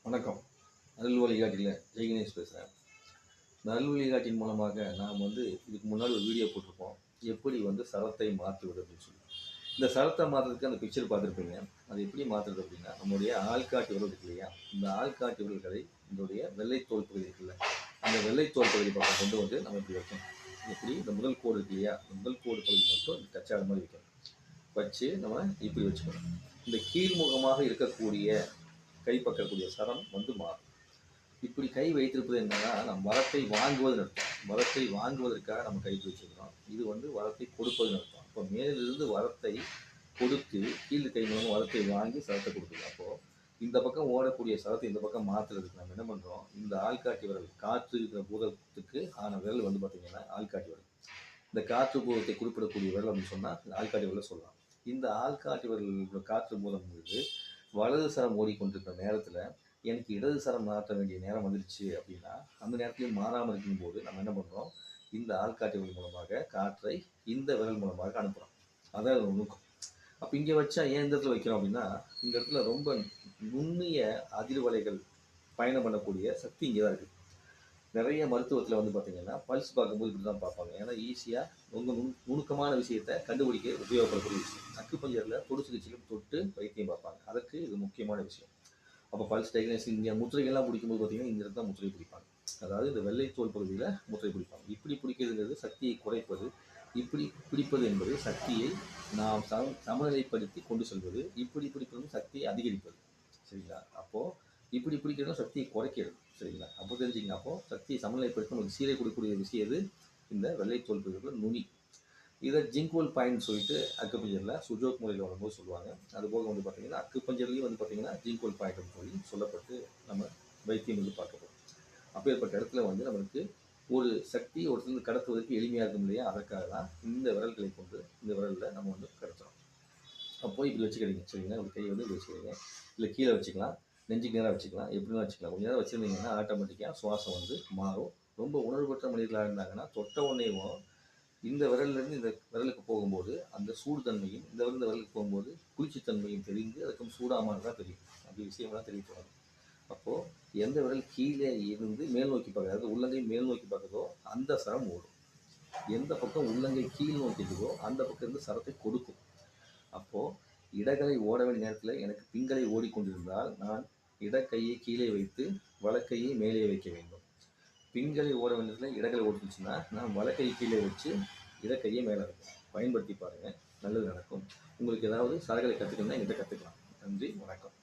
வணக்கம். அருள் வழிகாட்டியில் ஜெய்கணேஷ் பேசுகிறேன். இந்த அருள் வழிகாட்டியின் மூலமாக நாம் இதுக்கு முன்னாடி ஒரு வீடியோ போட்டிருப்போம். எப்படி சரத்தை மாற்றுவது அப்படின்னு சொல்லி. இந்த சரத்தை மாற்றுறதுக்கு அந்த பிக்சர் பார்த்துருப்பீங்க. அது எப்படி மாற்றுறது அப்படின்னா, நம்முடைய ஆள்காட்டி விரல் இருக்கு இல்லையா, இந்த ஆள்காட்டி விரல்களை இதனுடைய வெள்ளைத்தோல் பகுதி இருக்குல்ல, அந்த வெள்ளைத்தோல் பகுதி பக்கம் நம்ம இப்படி வைக்கணும். எப்படி இந்த முதல் கோடு இருக்கு இல்லையா, இந்த முதல் கோடு பகுதி மட்டும் டச் ஆகிற மாதிரி வைக்கணும். வச்சு நம்ம இப்படி வச்சுக்கணும். இந்த கீழ்முகமாக இருக்கக்கூடிய கைப்பற்றக்கூடிய சரம் மாறும். இப்படி கை வைத்திருப்பது என்னன்னா, நம் வரத்தை வாங்குவது அர்த்தம். வரத்தை வாங்குவதற்காக நம்ம கை வச்சிருக்கிறோம். இது வரத்தை கொடுப்பது அர்த்தம். இப்போ மேலிருந்து வரத்தை கொடுத்து கீழ் கை மூலம் வரத்தை வாங்கி சரத்தை கொடுக்குது. அப்போ இந்த பக்கம் ஓடக்கூடிய சரத்தை இந்த பக்கம் மாற்றுறதுக்கு நம்ம என்ன பண்ணுறோம், இந்த ஆள்காட்டி விரல் காற்று இருக்கிற பூதத்துக்கு ஆன விரல் பார்த்தீங்கன்னா ஆள்காட்டி விரல். இந்த காற்று பூதத்தை குறிப்பிடக்கூடிய விரல் அப்படின்னு சொன்னால் இந்த ஆள்காட்டி விரல் சொல்லலாம். இந்த ஆள்காட்டி விரல் காற்று பூதம் பொழுது வலது சரம் ஓடிக்கொண்டிருக்கிற நேரத்தில் எனக்கு இடது சரம் மாற்ற வேண்டிய நேரம் வந்துடுச்சு அப்படின்னா, அந்த நேரத்திலையும் மாறாமல் இருக்கும்போது நம்ம என்ன பண்ணுறோம், இந்த ஆள்காட்டி விரல் மூலமாக காற்றை இந்த விரல் மூலமாக அனுப்புகிறோம். அதான் நுணுக்கம். அப்போ இங்கே வச்சா ஏன் இந்த இடத்துல வைக்கிறோம் அப்படின்னா, இந்த இடத்துல ரொம்ப நுண்ணிய அதிர்வலைகள் பயணம் பண்ணக்கூடிய சக்தி இங்கே தான் இருக்குது. நிறைய மருத்துவத்தில் பார்த்தீங்கன்னா பல்ஸ் பார்க்கும்போது இப்படி தான் பார்ப்பாங்க. ஏன்னா ஈஸியாக ரொம்ப நுணுக்கமான விஷயத்தை கண்டுபிடிக்க உபயோகப்படக்கூடிய விஷயம். அக்குபஞ்சரில் தொடு சிகிச்சையில் தொட்டு வைத்தியம் பார்ப்பாங்க. அதற்கு இது முக்கியமான விஷயம். அப்போ பல்ஸ் டயக்னோசிஸ் இங்கே முத்திரைகள்லாம் பிடிக்கும்போது பார்த்தீங்கன்னா இந்த இடத்துல முத்திரை பிடிப்பாங்க. அதாவது இந்த வெள்ளைத்தோல் பகுதியில் முத்திரை பிடிப்பாங்க. இப்படி பிடிக்கிறதுங்கிறது சக்தியை குறைப்பது. இப்படி பிடிப்பது என்பது சக்தியை நாம் சமநிலைப்படுத்தி கொண்டு செல்வது. இப்படி பிடிப்பதும் சக்தியை அதிகரிப்பது. சரிங்களா? அப்போது இப்படி பிடிக்கிறதும் சக்தியை குறைக்கிறது. சரிங்களா? அப்போ தெரிஞ்சுங்க. அப்போது சக்தியை சமநிலைப்படுத்த நமக்கு சீரை கொடுக்கக்கூடிய விஷயம் எது, இந்த வெள்ளைத்தோல் பகுதியில் நுனி. இதை ஜிங்கோல் பாயிண்ட் சொல்லிட்டு அக்குபஞ்சரில் சுஜோக் முறையில் வரும்போது சொல்லுவாங்க. அதுபோக பார்த்தீங்கன்னா அக்குபஞ்சர்லேயும் பார்த்தீங்கன்னா ஜிங்கோல் பாயிண்ட் சொல்லி சொல்லப்பட்டு நம்ம வைத்தியம் பார்க்கப்படும். அப்பேற்பட்ட இடத்துல நம்மளுக்கு ஒரு சக்தி ஒருத்தர் கடத்துவதற்கு எளிமையாக இருக்கும் இல்லையா, அதற்காக தான் இந்த விரல்களை கொண்டு இந்த விரலில் நம்ம கடத்துகிறோம். அப்போ இப்படி வச்சுக்கிறீங்க. சரிங்களா? ஒரு கையை இப்படி வச்சுக்கிறீங்க. இல்லை கீழே வச்சுக்கலாம், நெஞ்சுக்கு நேராக வச்சுக்கலாம், எப்படின்னா வச்சுக்கலாம். கொஞ்சம் நேரம் வச்சுருந்தீங்கன்னா ஆட்டோமேட்டிக்காக சுவாசம் மாறும். ரொம்ப உணர்வுபற்ற மனிதர்களாக இருந்தாங்கன்னா தொட்ட உடனேவும் இந்த விரல்லேருந்து இந்த விரலுக்கு போகும்போது அந்த சூடு தன்மையும், இந்த விரலுக்கு போகும்போது குளிர்ச்சித்தன்மையும் தெரிந்து அதுக்கும் சூடாமல் தான் தெரியும். அப்படி விஷயங்கள்லாம் தெரியக்கூடாது. அப்போது எந்த விரல் கீழே இருந்து மேல் நோக்கி பார்க்குறது, அதாவது உள்ளங்கை மேல் நோக்கி பார்க்குதோ அந்த சரம் ஓடும். எந்த பக்கம் உள்ளங்கை கீழ் நோக்கி இருக்குதோ அந்த பக்கம் இருந்து சரத்தை கொடுக்கும். அப்போது இடகலை ஓட வேண்டிய நேரத்தில் எனக்கு பிங்களை ஓடிக்கொண்டிருந்தால் நான் இடக்கையை கீழே வைத்து வலக்கையை மேலே வைக்க வேண்டும். பிங்களை ஓட வேண்டியதில் இடகளை ஓடிச்சுன்னா நான் வலக்கை கீழே வச்சு இடக்கையை மேலே வைக்கும். பயன்படுத்தி பாருங்கள், நல்லது நடக்கும். உங்களுக்கு ஏதாவது சரகளை கற்றுக்கணும்னா என்கிட்ட கற்றுக்கலாம். நன்றி, வணக்கம்.